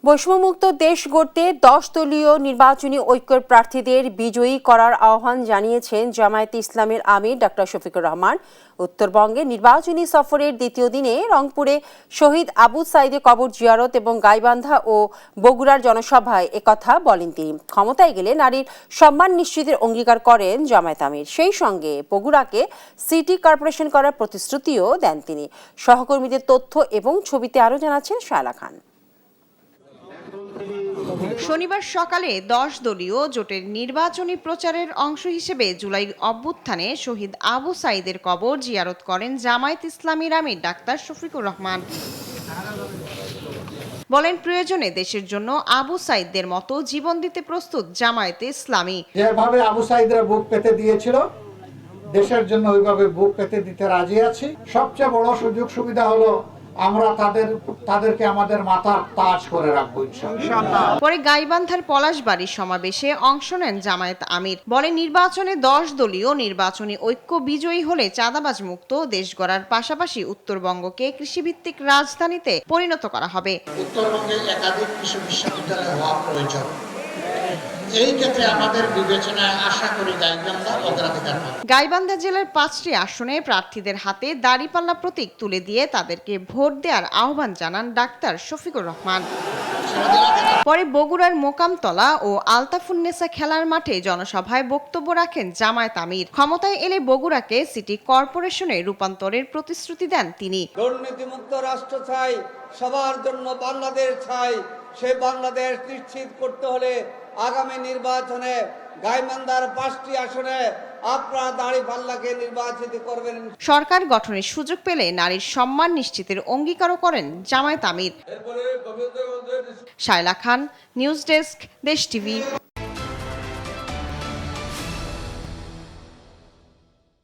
বৈষম্যমুক্ত দেশ গড়তে 10 দলীয় নির্বাচনী ঐক্যের প্রার্থীদের বিজয়ী করার আহ্বান জানিয়েছেন জামায়াতে ইসলামীর আমির ডক্টর শফিকুর রহমান। উত্তরবঙ্গে নির্বাচনী সফরের দ্বিতীয় দিনে রংপুরে শহীদ আবু সাঈদের কবর জিয়ারত এবং গাইবান্ধা ও বগুড়ার জনসভায় একথা বলেন তিনি। ক্ষমতায় গেলে নারীর সম্মান নিশ্চিতের অঙ্গীকার করেন জামায়াত আমির। সেই সঙ্গে বগুড়াকে সিটি কর্পোরেশন করার প্রতিশ্রুতিও দেন তিনি। সহকর্মীদের তথ্য এবং ছবিতে আরও জানাচ্ছেন শায়লা খান। শনিবার সকালে 10 দলীয় জোটের নির্বাচনী প্রচারের অংশ হিসেবে জুলাই অভ্যুত্থানে শহীদ আবু সাঈদের কবর জিয়ারত করেন জামায়াত ইসলামীর আমির ডাক্তার শফিকুর রহমান। বলেন, প্রয়োজনে দেশের জন্য আবু সাঈদদের মতো জীবন দিতে প্রস্তুত জামায়াতে ইসলামী। যেভাবে আবু সাঈদরা বুক পেতে দিয়েছিল, দেশের জন্য ওইভাবে বুক পেতে দিতে রাজি আছি। সবচেয়ে বড় সুযোগ সুবিধা হলো আমরা তাদেরকে আমাদের মাথার তাজ করে রাখবো ইনশাআল্লাহ। পরে গাইবান্ধার পলাশবাড়ির সমাবেশে অংশ নেন জামায়াত আমির। বলে, নির্বাচনে 10 দলীয় নির্বাচনী ঐক্য বিজয়ী হলে চাঁদাবাজ মুক্ত দেশ গড়ার পাশাপাশি উত্তরবঙ্গকে কৃষিভিত্তিক রাজধানীতে পরিণত করা হবে। উত্তরবঙ্গে একাধিক কৃষি বিশ্ববিদ্যালয় হওয়া প্রয়োজন। এই ক্ষেত্রে আমাদের বিবেচনায় আশা করি গাইবান্ধা অগ্রাধিকার পাবে। গাইবান্ধা জেলার 5টি আসনে প্রার্থীদের হাতে দাঁড়িপাল্লা প্রতীক তুলে দিয়ে তাদেরকে ভোট দেওয়ার আহ্বান জানান ডাক্তার শফিকুর রহমান। পরে বগুড়ার মোকামতলা ও আলতাফুন্নেসা খেলার মাঠে জনসভায় বক্তব্য রাখেন জামায়াত আমির। ক্ষমতায় এলে বগুড়াকে সিটি কর্পোরেশনে রূপান্তরের প্রতিশ্রুতি দেন তিনি। দুর্নীতিমুক্ত রাষ্ট্র চাই, সবার জন্য বাংলাদেশ চাই। সেই বাংলাদেশ নিশ্চিত করতে হলে আগামী নির্বাচনে গাইবান্ধার 5টি আসনে আপনারা দাঁড়িপাল্লাকে নির্বাচিত করবেন। সরকার গঠনের সুযোগ পেলে নারীর সম্মান নিশ্চিতের অঙ্গীকারও করেন জামায়াত আমির। শায়লা খান, নিউজ ডেস্ক, দেশ টিভি।